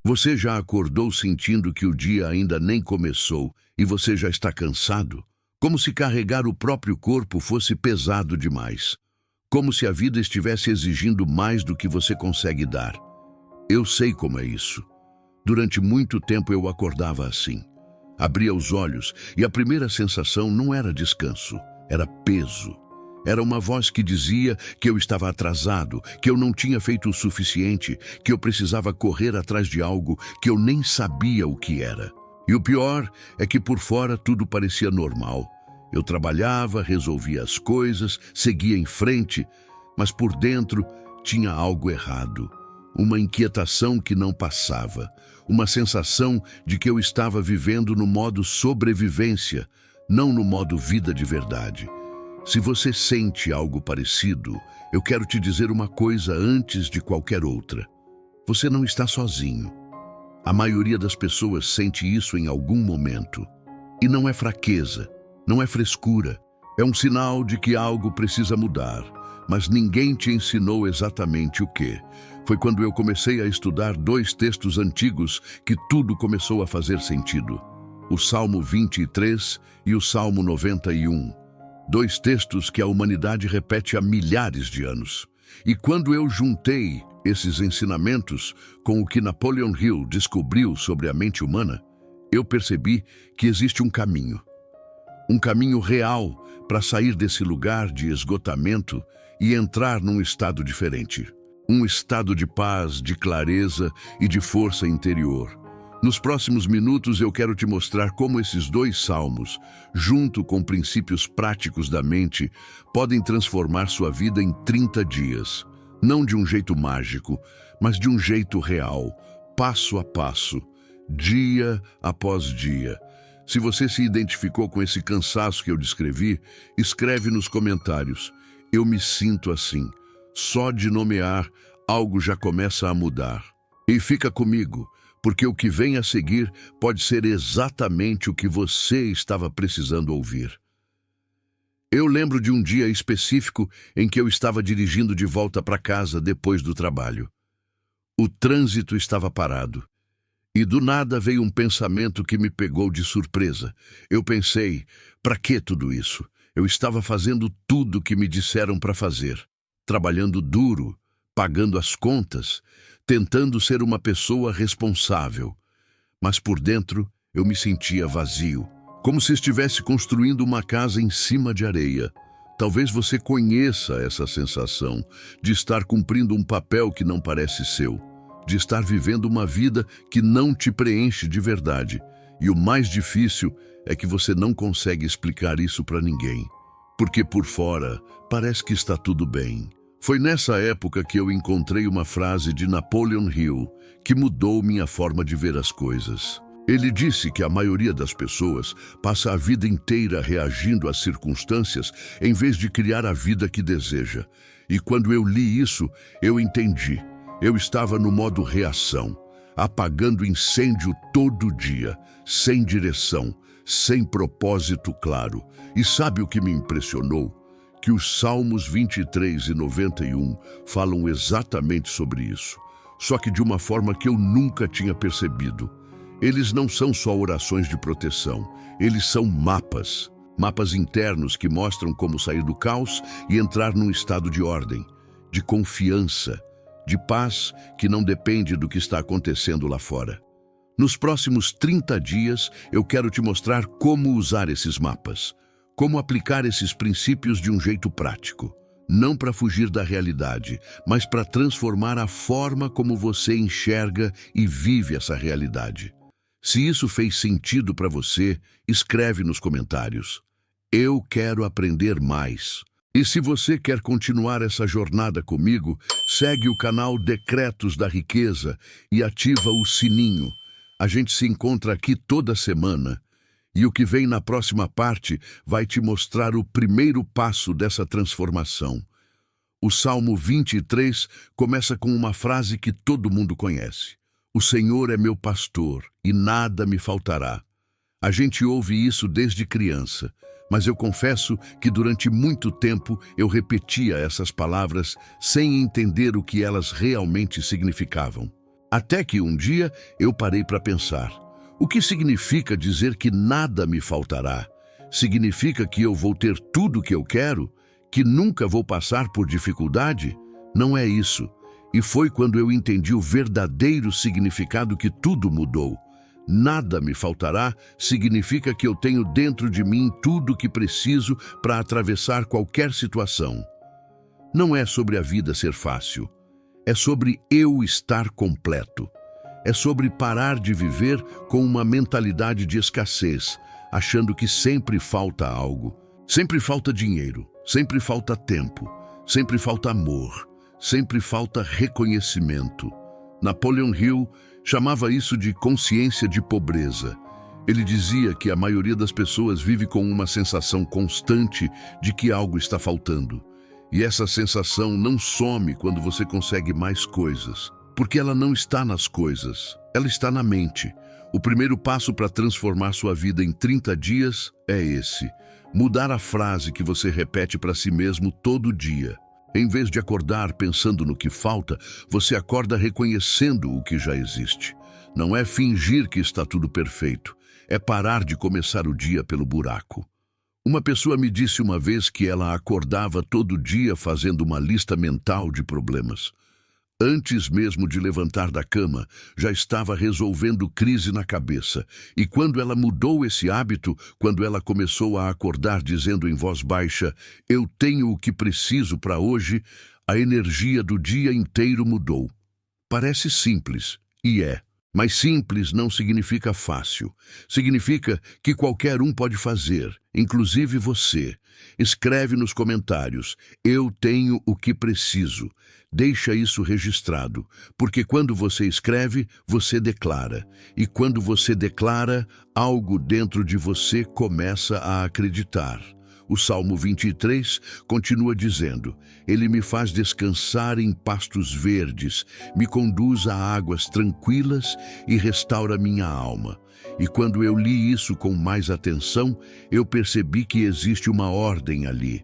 Você já acordou sentindo que o dia ainda nem começou e você já está cansado? Como se carregar o próprio corpo fosse pesado demais. Como se a vida estivesse exigindo mais do que você consegue dar. Eu sei como é isso. Durante muito tempo eu acordava assim. Abria os olhos e a primeira sensação não era descanso, era peso. Era uma voz que dizia que eu estava atrasado, que eu não tinha feito o suficiente, que eu precisava correr atrás de algo que eu nem sabia o que era. E o pior é que por fora tudo parecia normal. Eu trabalhava, resolvia as coisas, seguia em frente, mas por dentro tinha algo errado. Uma inquietação que não passava, uma sensação de que eu estava vivendo no modo sobrevivência, não no modo vida de verdade. Se você sente algo parecido, eu quero te dizer uma coisa antes de qualquer outra. Você não está sozinho. A maioria das pessoas sente isso em algum momento. E não é fraqueza, não é frescura. É um sinal de que algo precisa mudar, mas ninguém te ensinou exatamente o quê. Foi quando eu comecei a estudar 2 textos antigos que tudo começou a fazer sentido. O Salmo 23 e o Salmo 91. 2 textos que a humanidade repete há milhares de anos. E quando eu juntei esses ensinamentos com o que Napoleon Hill descobriu sobre a mente humana, eu percebi que existe um caminho. Um caminho real para sair desse lugar de esgotamento e entrar num estado diferente. Um estado de paz, de clareza e de força interior. Nos próximos minutos eu quero te mostrar como esses 2 salmos, junto com princípios práticos da mente, podem transformar sua vida em 30 dias. Não de um jeito mágico, mas de um jeito real, passo a passo, dia após dia. Se você se identificou com esse cansaço que eu descrevi, escreve nos comentários. Eu me sinto assim. Só de nomear, algo já começa a mudar. E fica comigo, porque o que vem a seguir pode ser exatamente o que você estava precisando ouvir. Eu lembro de um dia específico em que eu estava dirigindo de volta para casa depois do trabalho. O trânsito estava parado. E do nada veio um pensamento que me pegou de surpresa. Eu pensei, para que tudo isso? Eu estava fazendo tudo o que me disseram para fazer. Trabalhando duro, pagando as contas, tentando ser uma pessoa responsável. Mas por dentro eu me sentia vazio, como se estivesse construindo uma casa em cima de areia. Talvez você conheça essa sensação de estar cumprindo um papel que não parece seu, de estar vivendo uma vida que não te preenche de verdade. E o mais difícil é que você não consegue explicar isso para ninguém, porque por fora parece que está tudo bem. Foi nessa época que eu encontrei uma frase de Napoleon Hill que mudou minha forma de ver as coisas. Ele disse que a maioria das pessoas passa a vida inteira reagindo às circunstâncias em vez de criar a vida que deseja. E quando eu li isso, eu entendi. Eu estava no modo reação, apagando incêndio todo dia, sem direção, sem propósito claro. E sabe o que me impressionou? Que os Salmos 23 e 91 falam exatamente sobre isso, só que de uma forma que eu nunca tinha percebido. Eles não são só orações de proteção, eles são mapas internos que mostram como sair do caos e entrar num estado de ordem, de confiança, de paz que não depende do que está acontecendo lá fora. Nos próximos 30 dias, eu quero te mostrar como usar esses mapas, como aplicar esses princípios de um jeito prático, não para fugir da realidade, mas para transformar a forma como você enxerga e vive essa realidade. Se isso fez sentido para você, escreve nos comentários. Eu quero aprender mais. E se você quer continuar essa jornada comigo, segue o canal Decretos da Riqueza e ativa o sininho. A gente se encontra aqui toda semana. E o que vem na próxima parte vai te mostrar o primeiro passo dessa transformação. O Salmo 23 começa com uma frase que todo mundo conhece. O Senhor é meu pastor e nada me faltará. A gente ouve isso desde criança, mas eu confesso que durante muito tempo eu repetia essas palavras sem entender o que elas realmente significavam. Até que um dia eu parei para pensar. O que significa dizer que nada me faltará? Significa que eu vou ter tudo o que eu quero? Que nunca vou passar por dificuldade? Não é isso. E foi quando eu entendi o verdadeiro significado que tudo mudou. Nada me faltará significa que eu tenho dentro de mim tudo o que preciso para atravessar qualquer situação. Não é sobre a vida ser fácil. É sobre eu estar completo. É sobre parar de viver com uma mentalidade de escassez, achando que sempre falta algo. Sempre falta dinheiro, sempre falta tempo, sempre falta amor, sempre falta reconhecimento. Napoleon Hill chamava isso de consciência de pobreza. Ele dizia que a maioria das pessoas vive com uma sensação constante de que algo está faltando. E essa sensação não some quando você consegue mais coisas, porque ela não está nas coisas, ela está na mente. O primeiro passo para transformar sua vida em 30 dias é esse: mudar a frase que você repete para si mesmo todo dia. Em vez de acordar pensando no que falta, você acorda reconhecendo o que já existe. Não é fingir que está tudo perfeito, é parar de começar o dia pelo buraco. Uma pessoa me disse uma vez que ela acordava todo dia fazendo uma lista mental de problemas. Antes mesmo de levantar da cama, já estava resolvendo crise na cabeça. E quando ela mudou esse hábito, quando ela começou a acordar dizendo em voz baixa, "Eu tenho o que preciso para hoje", a energia do dia inteiro mudou. Parece simples, e é. Mas simples não significa fácil. Significa que qualquer um pode fazer, inclusive você. Escreve nos comentários: "Eu tenho o que preciso". Deixa isso registrado, porque quando você escreve, você declara. E quando você declara, algo dentro de você começa a acreditar. O Salmo 23 continua dizendo: "Ele me faz descansar em pastos verdes, me conduz a águas tranquilas e restaura minha alma". E quando eu li isso com mais atenção, eu percebi que existe uma ordem ali.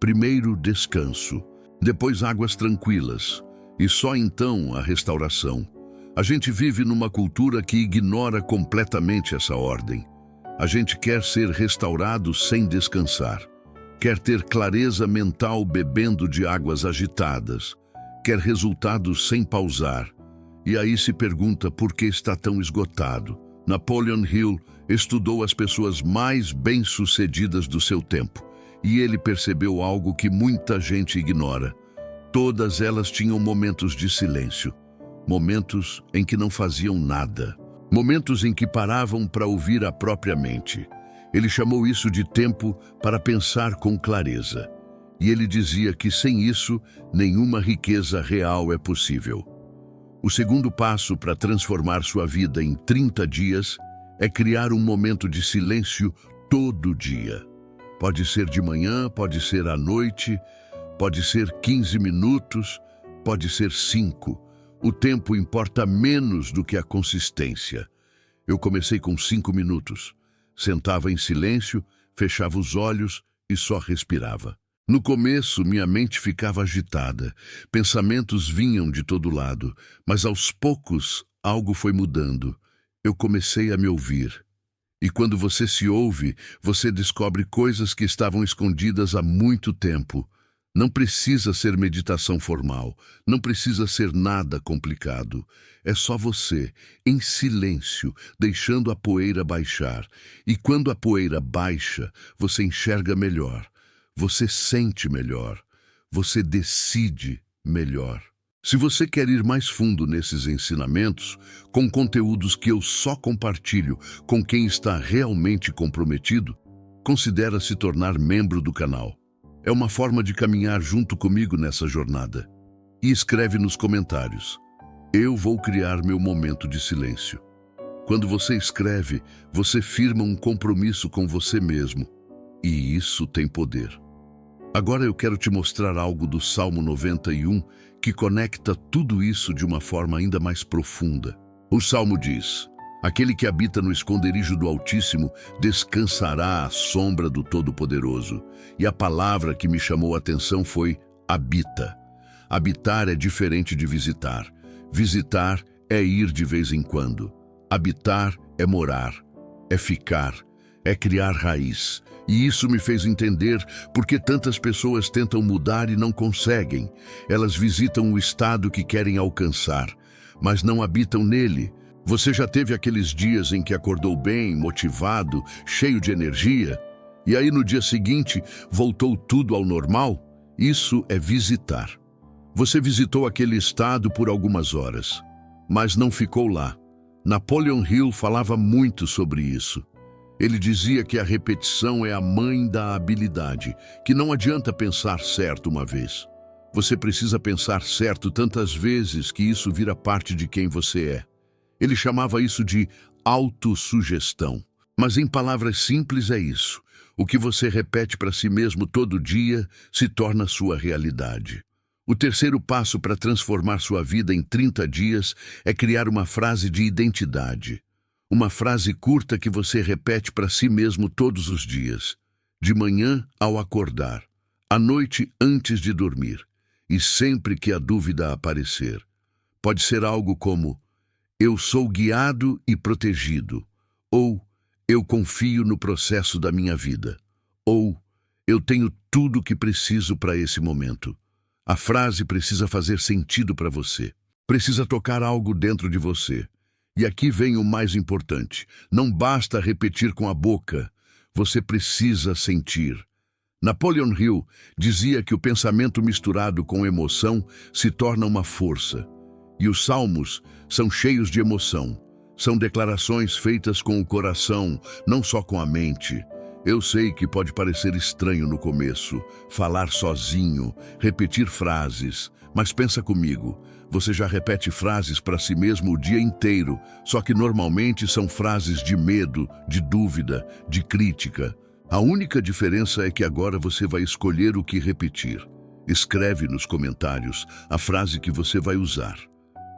Primeiro, descanso. Depois, águas tranquilas. E só então a restauração. A gente vive numa cultura que ignora completamente essa ordem. A gente quer ser restaurado sem descansar. Quer ter clareza mental bebendo de águas agitadas. Quer resultados sem pausar. E aí se pergunta por que está tão esgotado. Napoleon Hill estudou as pessoas mais bem-sucedidas do seu tempo. E ele percebeu algo que muita gente ignora. Todas elas tinham momentos de silêncio. Momentos em que não faziam nada. Momentos em que paravam para ouvir a própria mente. Ele chamou isso de tempo para pensar com clareza. E ele dizia que sem isso, nenhuma riqueza real é possível. O segundo passo para transformar sua vida em 30 dias é criar um momento de silêncio todo dia. Pode ser de manhã, pode ser à noite, pode ser 15 minutos, pode ser 5. O tempo importa menos do que a consistência. Eu comecei com 5 minutos. Sentava em silêncio, fechava os olhos e só respirava. No começo, minha mente ficava agitada. Pensamentos vinham de todo lado, mas aos poucos algo foi mudando. Eu comecei a me ouvir. E quando você se ouve, você descobre coisas que estavam escondidas há muito tempo. Não precisa ser meditação formal, não precisa ser nada complicado. É só você, em silêncio, deixando a poeira baixar. E quando a poeira baixa, você enxerga melhor, você sente melhor, você decide melhor. Se você quer ir mais fundo nesses ensinamentos, com conteúdos que eu só compartilho com quem está realmente comprometido, considere se tornar membro do canal. É uma forma de caminhar junto comigo nessa jornada. E escreve nos comentários: "Eu vou criar meu momento de silêncio". Quando você escreve, você firma um compromisso com você mesmo. E isso tem poder. Agora eu quero te mostrar algo do Salmo 91 que conecta tudo isso de uma forma ainda mais profunda. O Salmo diz: "Aquele que habita no esconderijo do Altíssimo descansará à sombra do Todo-Poderoso". E a palavra que me chamou a atenção foi habita. Habitar é diferente de visitar. Visitar é ir de vez em quando. Habitar é morar, é ficar, é criar raiz. E isso me fez entender por que tantas pessoas tentam mudar e não conseguem. Elas visitam o estado que querem alcançar, mas não habitam nele. Você já teve aqueles dias em que acordou bem, motivado, cheio de energia, e aí no dia seguinte voltou tudo ao normal? Isso é visitar. Você visitou aquele estado por algumas horas, mas não ficou lá. Napoleon Hill falava muito sobre isso. Ele dizia que a repetição é a mãe da habilidade, que não adianta pensar certo uma vez. Você precisa pensar certo tantas vezes que isso vira parte de quem você é. Ele chamava isso de autossugestão. Mas em palavras simples é isso. O que você repete para si mesmo todo dia se torna sua realidade. O terceiro passo para transformar sua vida em 30 dias é criar uma frase de identidade. Uma frase curta que você repete para si mesmo todos os dias. De manhã ao acordar, à noite antes de dormir e sempre que a dúvida aparecer. Pode ser algo como: eu sou guiado e protegido, ou eu confio no processo da minha vida, ou eu tenho tudo o que preciso para esse momento. A frase precisa fazer sentido para você, precisa tocar algo dentro de você. E aqui vem o mais importante: não basta repetir com a boca, você precisa sentir. Napoleon Hill dizia que o pensamento misturado com emoção se torna uma força. E os salmos são cheios de emoção. São declarações feitas com o coração, não só com a mente. Eu sei que pode parecer estranho no começo, falar sozinho, repetir frases, mas pensa comigo, você já repete frases para si mesmo o dia inteiro, só que normalmente são frases de medo, de dúvida, de crítica. A única diferença é que agora você vai escolher o que repetir. Escreve nos comentários a frase que você vai usar.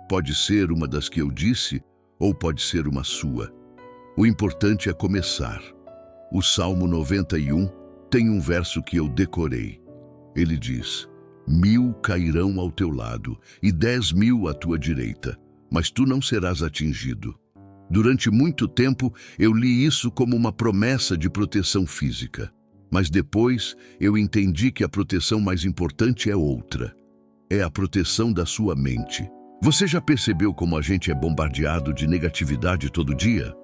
Pode ser uma das que eu disse, ou pode ser uma sua. O importante é começar. O Salmo 91 tem um verso que eu decorei. Ele diz: 1000 cairão ao teu lado e 10.000 à tua direita, mas tu não serás atingido. Durante muito tempo eu li isso como uma promessa de proteção física, mas depois eu entendi que a proteção mais importante é outra. É a proteção da sua mente. Você já percebeu como a gente é bombardeado de negatividade todo dia?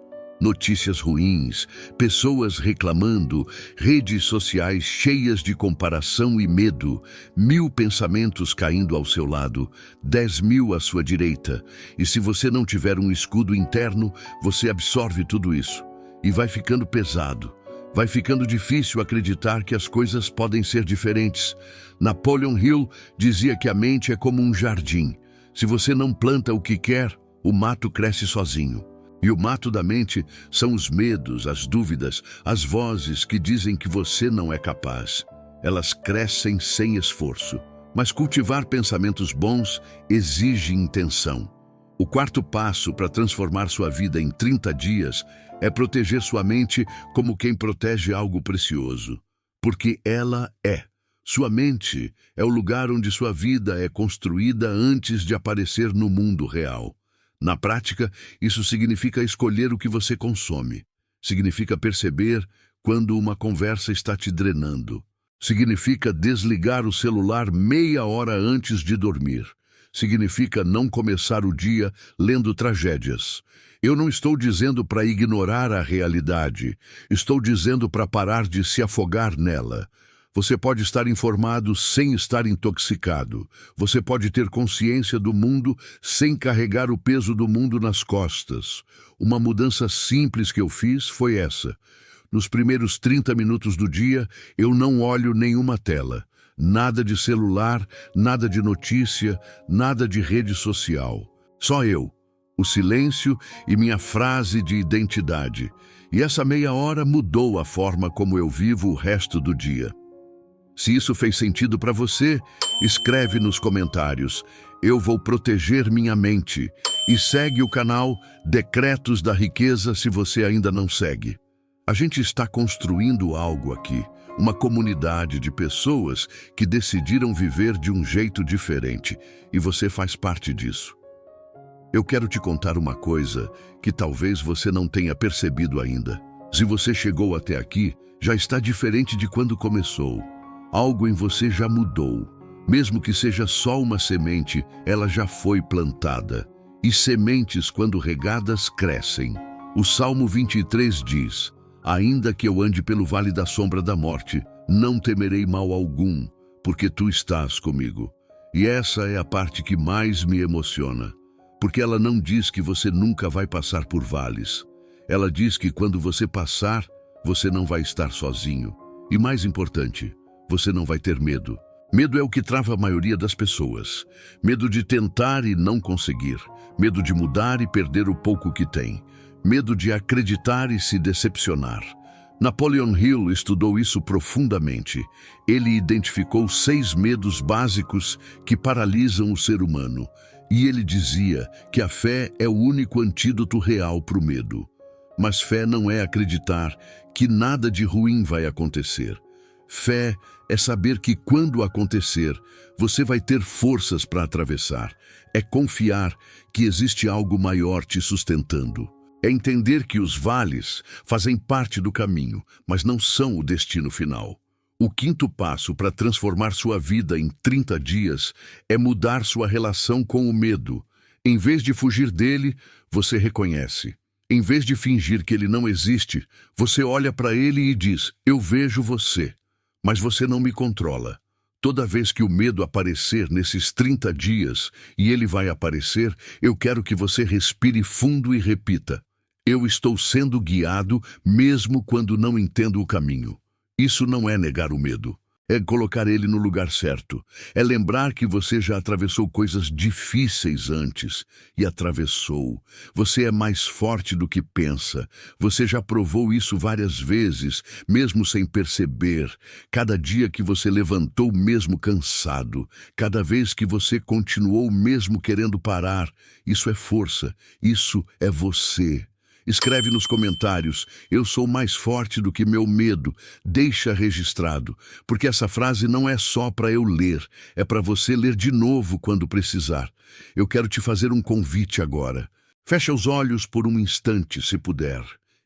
Notícias ruins, pessoas reclamando, redes sociais cheias de comparação e medo, 1000 pensamentos caindo ao seu lado, 10.000 à sua direita. E se você não tiver um escudo interno, você absorve tudo isso. E vai ficando pesado. Vai ficando difícil acreditar que as coisas podem ser diferentes. Napoleon Hill dizia que a mente é como um jardim. Se você não planta o que quer, o mato cresce sozinho. E o mato da mente são os medos, as dúvidas, as vozes que dizem que você não é capaz. Elas crescem sem esforço. Mas cultivar pensamentos bons exige intenção. O quarto passo para transformar sua vida em 30 dias é proteger sua mente como quem protege algo precioso. Porque ela é. Sua mente é o lugar onde sua vida é construída antes de aparecer no mundo real. Na prática, isso significa escolher o que você consome. Significa perceber quando uma conversa está te drenando. Significa desligar o celular meia hora antes de dormir. Significa não começar o dia lendo tragédias. Eu não estou dizendo para ignorar a realidade. Estou dizendo para parar de se afogar nela. Você pode estar informado sem estar intoxicado. Você pode ter consciência do mundo sem carregar o peso do mundo nas costas. Uma mudança simples que eu fiz foi essa. Nos primeiros 30 minutos do dia, eu não olho nenhuma tela. Nada de celular, nada de notícia, nada de rede social. Só eu, o silêncio e minha frase de identidade. E essa meia hora mudou a forma como eu vivo o resto do dia. Se isso fez sentido para você, escreve nos comentários. Eu vou proteger minha mente. E segue o canal Decretos da Riqueza se você ainda não segue. A gente está construindo algo aqui, uma comunidade de pessoas que decidiram viver de um jeito diferente, e você faz parte disso. Eu quero te contar uma coisa que talvez você não tenha percebido ainda. Se você chegou até aqui, já está diferente de quando começou. Algo em você já mudou. Mesmo que seja só uma semente, ela já foi plantada. E sementes, quando regadas, crescem. O Salmo 23 diz: ainda que eu ande pelo vale da sombra da morte, não temerei mal algum, porque tu estás comigo. E essa é a parte que mais me emociona. Porque ela não diz que você nunca vai passar por vales. Ela diz que quando você passar, você não vai estar sozinho. E mais importante, você não vai ter medo. Medo é o que trava a maioria das pessoas. Medo de tentar e não conseguir. Medo de mudar e perder o pouco que tem. Medo de acreditar e se decepcionar. Napoleon Hill estudou isso profundamente. Ele identificou 6 medos básicos que paralisam o ser humano. E ele dizia que a fé é o único antídoto real para o medo. Mas fé não é acreditar que nada de ruim vai acontecer. Fé é saber que quando acontecer, você vai ter forças para atravessar. É confiar que existe algo maior te sustentando. É entender que os vales fazem parte do caminho, mas não são o destino final. O 5º passo para transformar sua vida em 30 dias é mudar sua relação com o medo. Em vez de fugir dele, você reconhece. Em vez de fingir que ele não existe, você olha para ele e diz: eu vejo você, mas você não me controla. Toda vez que o medo aparecer nesses 30 dias, e ele vai aparecer, eu quero que você respire fundo e repita: eu estou sendo guiado mesmo quando não entendo o caminho. Isso não é negar o medo. É colocar ele no lugar certo. É lembrar que você já atravessou coisas difíceis antes. E atravessou. Você é mais forte do que pensa. Você já provou isso várias vezes, mesmo sem perceber. Cada dia que você levantou mesmo cansado. Cada vez que você continuou mesmo querendo parar. Isso é força. Isso é você. Escreve nos comentários: eu sou mais forte do que meu medo. Deixa registrado, porque essa frase não é só para eu ler, é para você ler de novo quando precisar. Eu quero te fazer um convite agora. Fecha os olhos por um instante, se puder.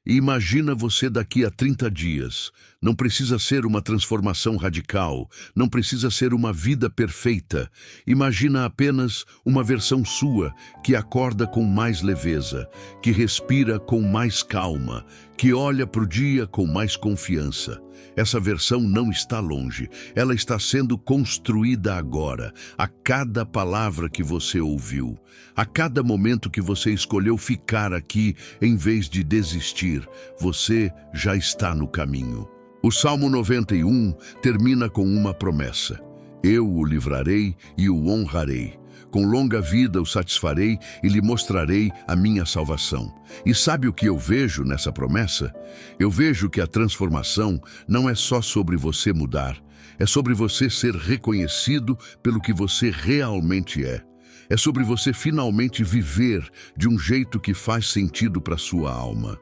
E imagina você daqui a 30 dias. Não precisa ser uma transformação radical, não precisa ser uma vida perfeita. Imagina apenas uma versão sua que acorda com mais leveza, que respira com mais calma, que olha para o dia com mais confiança. Essa versão não está longe, ela está sendo construída agora, a cada palavra que você ouviu, a cada momento que você escolheu ficar aqui em vez de desistir, você já está no caminho. O Salmo 91 termina com uma promessa: eu o livrarei e o honrarei. Com longa vida o satisfarei e lhe mostrarei a minha salvação. E sabe o que eu vejo nessa promessa? Eu vejo que a transformação não é só sobre você mudar, é sobre você ser reconhecido pelo que você realmente é. É sobre você finalmente viver de um jeito que faz sentido para sua alma.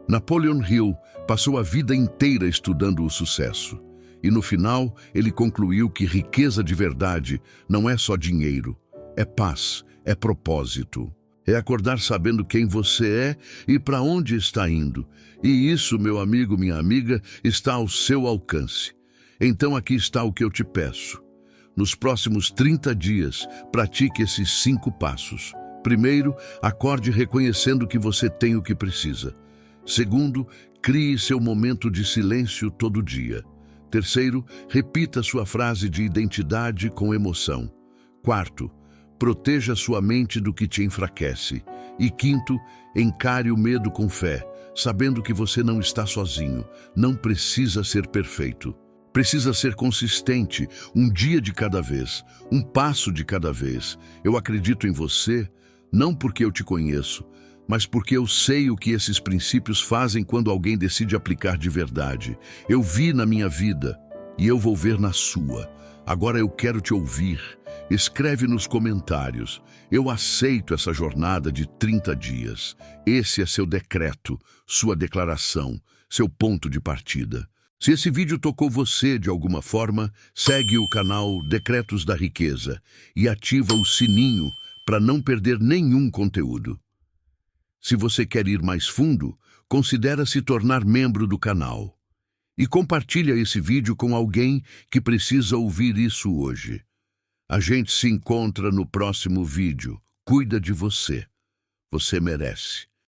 Napoleon Hill passou a vida inteira estudando o sucesso. E no final, ele concluiu que riqueza de verdade não é só dinheiro, é paz, é propósito. É acordar sabendo quem você é e para onde está indo. E isso, meu amigo, minha amiga, está ao seu alcance. Então aqui está o que eu te peço. Nos próximos 30 dias, pratique esses 5 passos. Primeiro, acorde reconhecendo que você tem o que precisa. Segundo, crie seu momento de silêncio todo dia. Terceiro, repita sua frase de identidade com emoção. Quarto, proteja sua mente do que te enfraquece. E quinto, encare o medo com fé, sabendo que você não está sozinho, não precisa ser perfeito. Precisa ser consistente, um dia de cada vez, um passo de cada vez. Eu acredito em você, não porque eu te conheço, mas porque eu sei o que esses princípios fazem quando alguém decide aplicar de verdade. Eu vi na minha vida e eu vou ver na sua. Agora eu quero te ouvir. Escreve nos comentários: eu aceito essa jornada de 30 dias. Esse é seu decreto, sua declaração, seu ponto de partida. Se esse vídeo tocou você de alguma forma, segue o canal Decretos da Riqueza e ativa o sininho para não perder nenhum conteúdo. Se você quer ir mais fundo, considere se tornar membro do canal. E compartilha esse vídeo com alguém que precisa ouvir isso hoje. A gente se encontra no próximo vídeo. Cuida de você. Você merece.